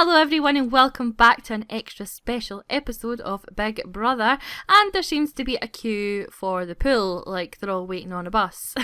Hello everyone and welcome back to an extra special episode of Big Brother, and there seems to be a queue for the pool, like they're all waiting on a bus.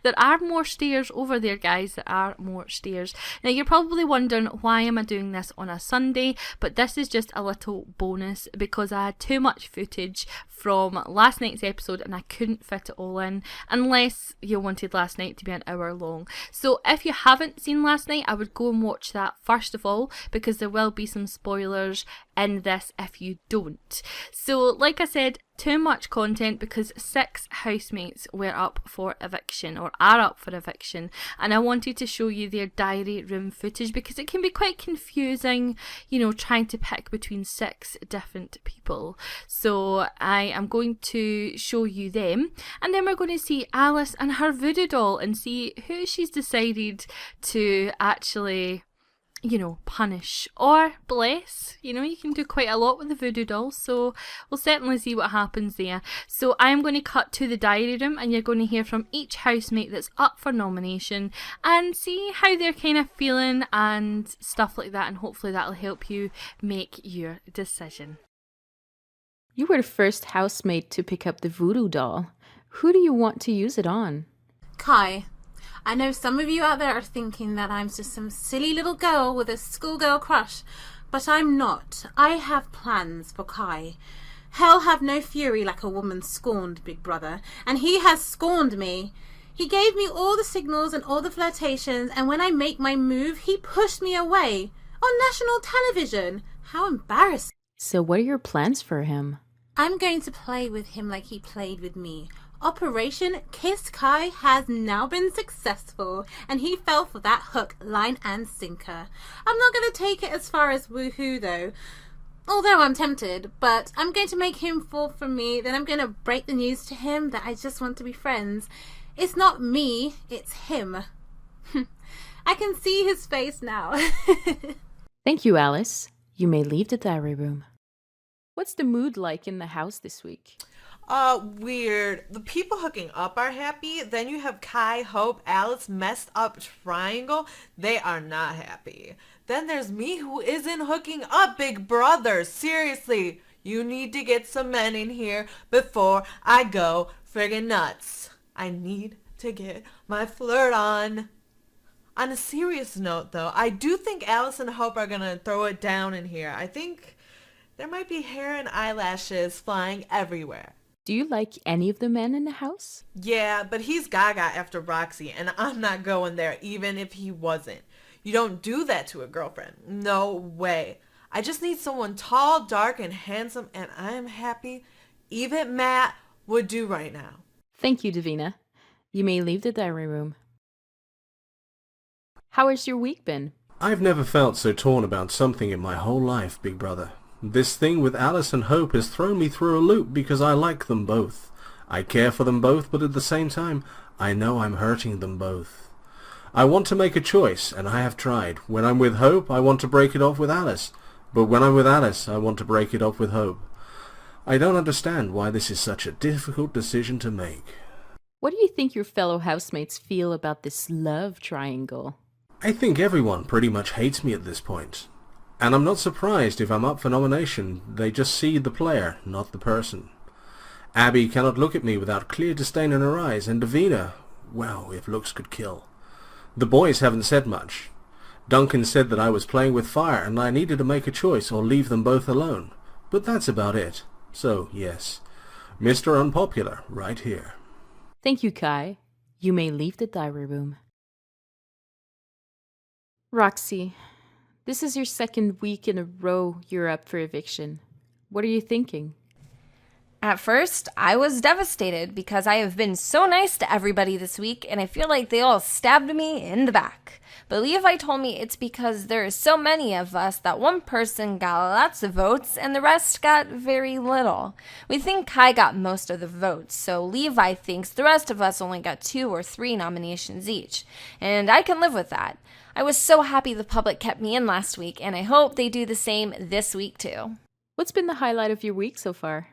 There are more stairs over there, guys, there are more stairs. Now you're probably wondering, why am I doing this on a Sunday? But this is just a little bonus because I had too much footage from last night's episode and I couldn't fit it all in, unless you wanted last night to be an hour long. So if you haven't seen last night, I would go and watch that first of all, because there will be some spoilers in this if you don't. So like I said, too much content because 6 housemates were up for eviction, or are up for eviction, and I wanted to show you their diary room footage because it can be quite confusing, you know, trying to pick between 6 different people. So I am going to show you them, and then we're going to see Alice and her voodoo doll and see who she's decided to actually, you know, punish or bless. You know, you can do quite a lot with the voodoo dolls, so we'll certainly see what happens there. So I'm going to cut to the diary room and you're going to hear from each housemate that's up for nomination and see how they're kind of feeling and stuff like that, and hopefully that'll help you make your decision. You were the first housemate to pick up the voodoo doll. Who do you want to use it on? Kai. I know some of you out there are thinking that I'm just some silly little girl with a schoolgirl crush, but I'm not. I have plans for Kai. Hell have no fury like a woman scorned, Big Brother, and he has scorned me. He gave me all the signals and all the flirtations, and when I make my move, he pushed me away. On national television. How embarrassing. So what are your plans for him? I'm going to play with him like he played with me. Operation Kiss Kai has now been successful, and he fell for that hook, line and sinker. I'm not going to take it as far as woohoo though, although I'm tempted, but I'm going to make him fall for me, then I'm going to break the news to him that I just want to be friends. It's not me, it's him. I can see his face now. Thank you, Alice. You may leave the diary room. What's the mood like in the house this week? Weird. The people hooking up are happy. Then you have Kai, Hope, Alice, messed up triangle. They are not happy. Then there's me who isn't hooking up, Big Brother. Seriously, you need to get some men in here before I go friggin' nuts. I need to get my flirt on. On a serious note, though, I do think Alice and Hope are gonna throw it down in here. I think there might be hair and eyelashes flying everywhere. Do you like any of the men in the house? Yeah, but he's gaga after Roxy, and I'm not going there even if he wasn't. You don't do that to a girlfriend. No way. I just need someone tall, dark, and handsome, and I'm happy. Even Matt would do right now. Thank you, Deina. You may leave the diary room. How has your week been? I've never felt so torn about something in my whole life, Big Brother. This thing with Alice and Hope has thrown me through a loop because I like them both. I care for them both, but at the same time, I know I'm hurting them both. I want to make a choice, and I have tried. When I'm with Hope, I want to break it off with Alice. But when I'm with Alice, I want to break it off with Hope. I don't understand why this is such a difficult decision to make. What do you think your fellow housemates feel about this love triangle? I think everyone pretty much hates me at this point. And I'm not surprised if I'm up for nomination. They just see the player, not the person. Abby cannot look at me without clear disdain in her eyes, and Deina, well, if looks could kill. The boys haven't said much. Duncan said that I was playing with fire and I needed to make a choice or leave them both alone. But that's about it. So, yes, Mr. Unpopular, right here. Thank you, Kai. You may leave the diary room. Roxy, this is your second week in a row you're up for eviction. What are you thinking? At first, I was devastated because I have been so nice to everybody this week and I feel like they all stabbed me in the back. But Levi told me it's because there are so many of us that one person got lots of votes and the rest got very little. We think Kai got most of the votes, so Levi thinks the rest of us only got 2 or 3 nominations each. And I can live with that. I was so happy the public kept me in last week, and I hope they do the same this week too. What's been the highlight of your week so far?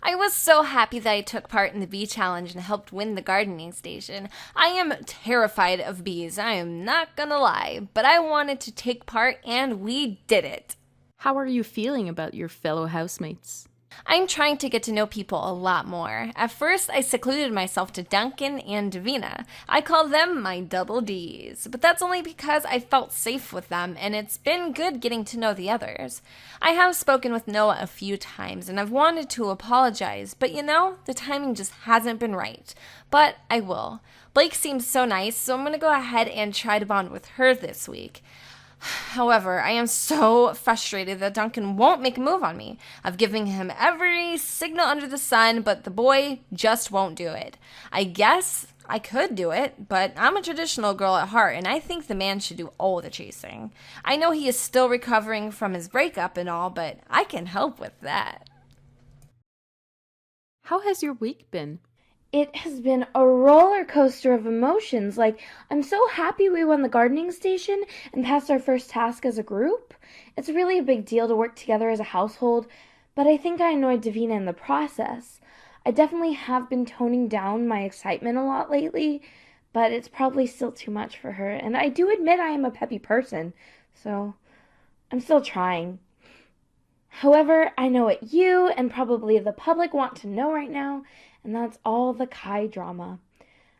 I was so happy that I took part in the bee challenge and helped win the gardening station. I am terrified of bees, I am not gonna lie, but I wanted to take part and we did it. How are you feeling about your fellow housemates? I'm trying to get to know people a lot more. At first, I secluded myself to Duncan and Deina. I call them my double Ds, but that's only because I felt safe with them, and it's been good getting to know the others. I have spoken with Noah a few times, and I've wanted to apologize, but the timing just hasn't been right. But I will. Blake seems so nice, so I'm going to go ahead and try to bond with her this week. However, I am so frustrated that Duncan won't make a move on me. I've given him every signal under the sun, but the boy just won't do it. I guess I could do it, but I'm a traditional girl at heart, and I think the man should do all the chasing. I know he is still recovering from his breakup and all, but I can help with that. How has your week been? It has been a roller coaster of emotions. I'm so happy we won the gardening station and passed our first task as a group. It's really a big deal to work together as a household, but I think I annoyed Deina in the process. I definitely have been toning down my excitement a lot lately, but it's probably still too much for her, and I do admit I am a peppy person, so I'm still trying. However, I know what you and probably the public want to know right now, and that's all the Kai drama.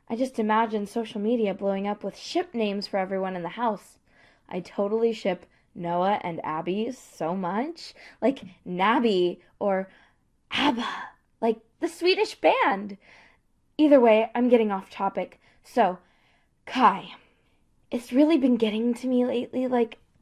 I just imagine social media blowing up with ship names for everyone in the house. I totally ship Noah and Abby so much. Like Nabby or ABBA, like the Swedish band. Either way, I'm getting off topic. So, Kai. It's really been getting to me lately.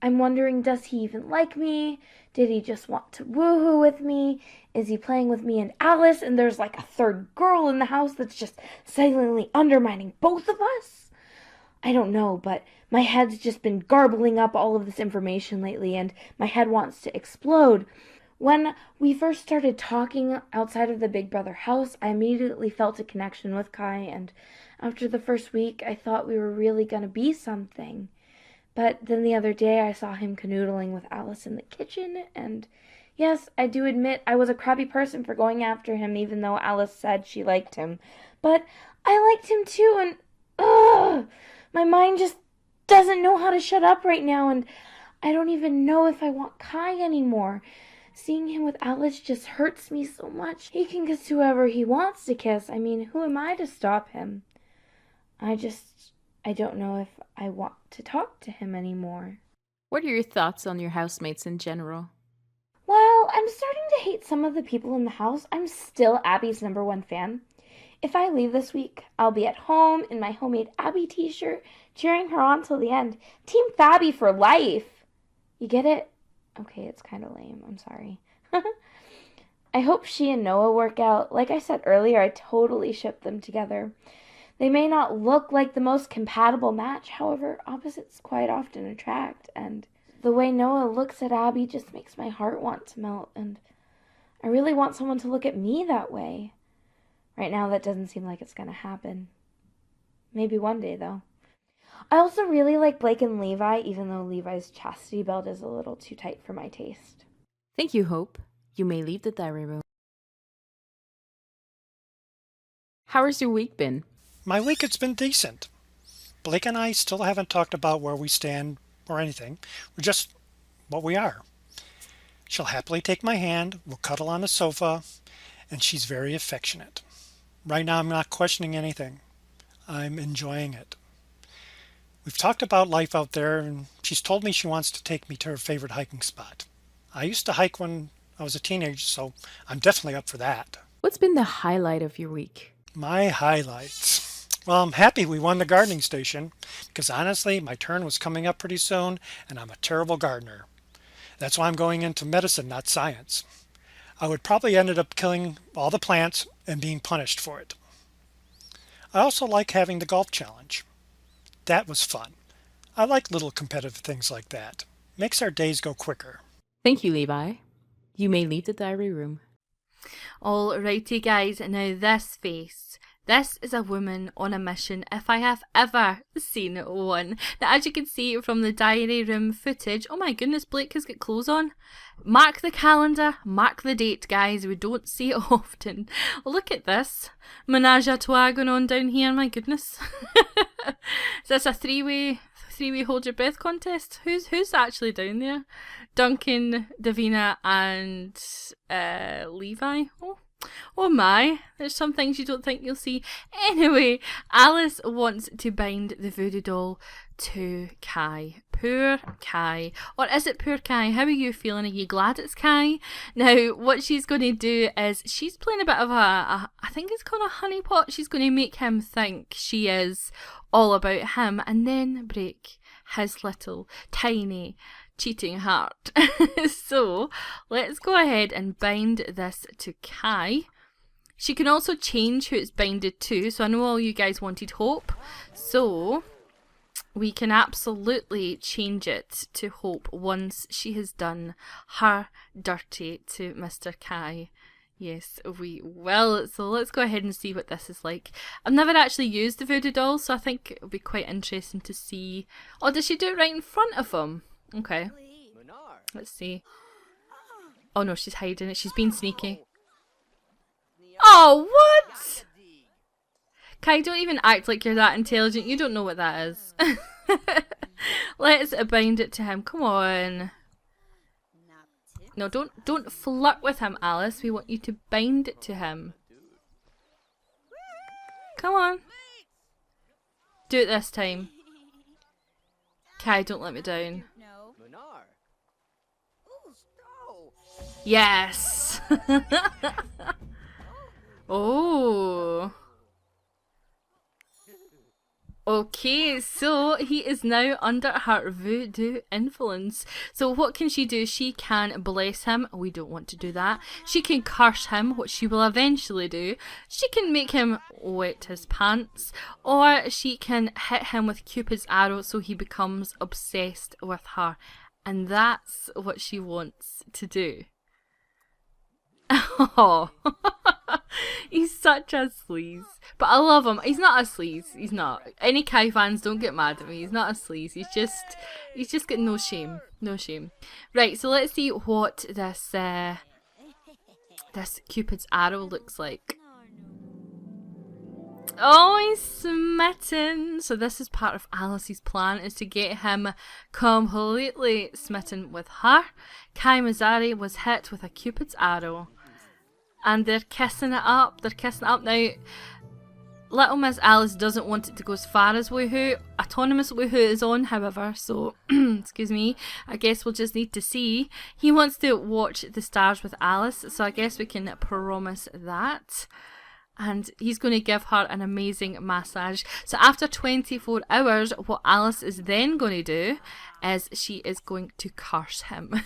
I'm wondering, does he even like me? Did he just want to woohoo with me? Is he playing with me and Alice, and there's a third girl in the house that's just silently undermining both of us? I don't know, but my head's just been garbling up all of this information lately, and my head wants to explode. When we first started talking outside of the Big Brother house, I immediately felt a connection with Kai, and after the first week, I thought we were really gonna be something. But then the other day I saw him canoodling with Alice in the kitchen, and yes, I do admit I was a crappy person for going after him even though Alice said she liked him. But I liked him too, and my mind just doesn't know how to shut up right now, and I don't even know if I want Kai anymore. Seeing him with Alice just hurts me so much. He can kiss whoever he wants to kiss. I mean, who am I to stop him? I don't know if I want to talk to him anymore. What are your thoughts on your housemates in general? Well, I'm starting to hate some of the people in the house. I'm still Abby's #1 fan. If I leave this week, I'll be at home in my homemade Abby t-shirt, cheering her on till the end. Team Fabby for life! You get it? Okay, it's kind of lame. I'm sorry. I hope she and Noah work out. Like I said earlier, I totally ship them together. They may not look like the most compatible match, however, opposites quite often attract, and the way Noah looks at Abby just makes my heart want to melt, and I really want someone to look at me that way. Right now, that doesn't seem like it's gonna happen. Maybe one day, though. I also really like Blake and Levi, even though Levi's chastity belt is a little too tight for my taste. Thank you, Hope. You may leave the diary room. How has your week been? My week has been decent. Blake and I still haven't talked about where we stand or anything. We're just what we are. She'll happily take my hand, we'll cuddle on the sofa, and she's very affectionate. Right now I'm not questioning anything. I'm enjoying it. We've talked about life out there, and she's told me she wants to take me to her favorite hiking spot. I used to hike when I was a teenager, so I'm definitely up for that. What's been the highlight of your week? My highlights. Well, I'm happy we won the gardening station, because honestly, my turn was coming up pretty soon, and I'm a terrible gardener. That's why I'm going into medicine, not science. I would probably ended up killing all the plants and being punished for it. I also like having the golf challenge. That was fun. I like little competitive things like that. Makes our days go quicker. Thank you, Levi. You may leave the diary room. Alrighty guys, now this face. This is a woman on a mission if I have ever seen one. Now, as you can see from the diary room footage, oh my goodness, Blake has got clothes on. Mark the calendar, mark the date, guys. We don't see it often. Look at this. Menage a trois going on down here, my goodness. Is this a three-way hold your breath contest? Who's actually down there? Duncan, Deina and Levi. Oh my, there's some things you don't think you'll see. Anyway, Alice wants to bind the voodoo doll to Kai. Poor Kai. Or is it poor Kai? How are you feeling? Are you glad it's Kai? Now, what she's going to do is she's playing a bit of I think it's called a honeypot. She's going to make him think she is all about him and then break his little tiny cheating heart. So let's go ahead and bind this to Kai. She can also change who it's binded to, so I know all you guys wanted Hope, so we can absolutely change it to Hope once she has done her dirty to Mr. Kai. Yes, we will. So let's go ahead and see what this is like. I've never actually used the voodoo doll, so I think it'll be quite interesting to see. Oh, does she do it right in front of him? Okay. Let's see. Oh no, she's hiding it. She's being sneaky. Oh, what? Kai, don't even act like you're that intelligent. You don't know what that is. Let's bind it to him. Come on. No, don't flirt with him, Alice. We want you to bind it to him. Come on. Do it this time. Kai, don't let me down. Yes! Oh. Okay, so he is now under her voodoo influence. So what can she do? She can bless him. We don't want to do that. She can curse him, what she will eventually do. She can make him wet his pants. Or she can hit him with Cupid's arrow so he becomes obsessed with her. And that's what she wants to do. Oh, he's such a sleaze. But I love him. He's not a sleaze. He's not. Any Kai fans, don't get mad at me. He's not a sleaze. He's just got no shame. No shame. Right, so let's see what this Cupid's arrow looks like. Oh, he's smitten. So this is part of Alice's plan, is to get him completely smitten with her. Kai Mazzari was hit with a Cupid's arrow. And they're kissing it up. They're kissing it up. Now, little Miss Alice doesn't want it to go as far as Woohoo. Autonomous Woohoo is on, however, so, excuse me, I guess we'll just need to see. He wants to watch the stars with Alice, so I guess we can promise that. And he's going to give her an amazing massage. So after 24 hours, what Alice is then going to do is she is going to curse him.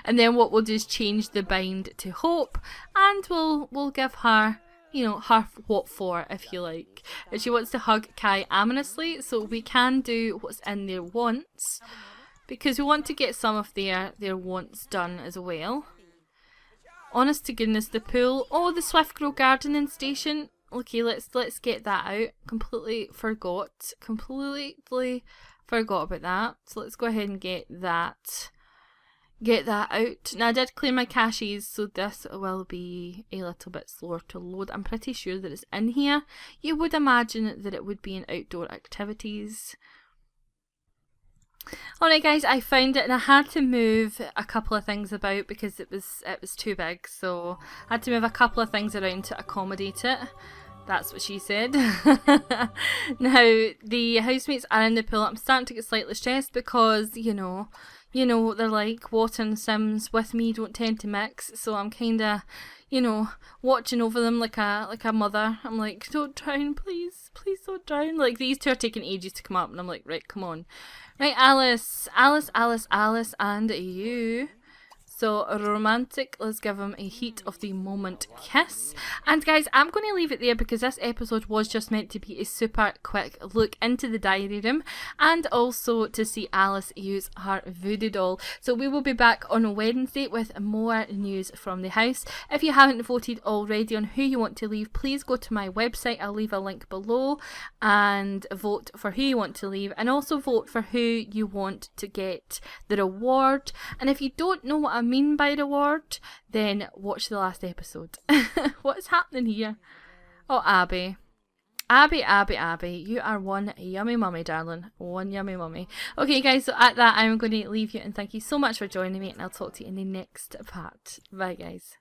And then what we'll do is change the bind to Hope, and we'll give her, you know, her what for, if you like. And she wants to hug Kai ominously, so we can do what's in their wants, because we want to get some of their wants done as well. Honest to goodness, the pool. Oh, the Swiftgrow gardening station. Okay, let's get that out. Completely forgot about that. So let's go ahead and get that out. Now I did clear my caches, so this will be a little bit slower to load. I'm pretty sure that it's in here. You would imagine that it would be in outdoor activities. Alright guys, I found it and I had to move a couple of things about because it was too big, so I had to move a couple of things around to accommodate it. That's what she said. Now, the housemates are in the pool. I'm starting to get slightly stressed because, you know what they're like. Water and Sims with me don't tend to mix, so I'm kinda, watching over them like a mother. I'm like, don't drown, please don't drown. Like, these two are taking ages to come up, and I'm like, right, come on. Right, Alice, and you. So romantic, let's give him a heat of the moment kiss. And guys, I'm going to leave it there because this episode was just meant to be a super quick look into the diary room and also to see Alice use her voodoo doll. So we will be back on Wednesday with more news from the house. If you haven't voted already on who you want to leave, please go to my website. I'll leave a link below and vote for who you want to leave, and also vote for who you want to get the reward. And if you don't know what I mean by reward, then watch the last episode. What's happening here? Oh, Abby, you are one yummy mummy, darling. One yummy mummy. Okay, guys, so at that, I'm going to leave you and thank you so much for joining me, and I'll talk to you in the next part. Bye, guys.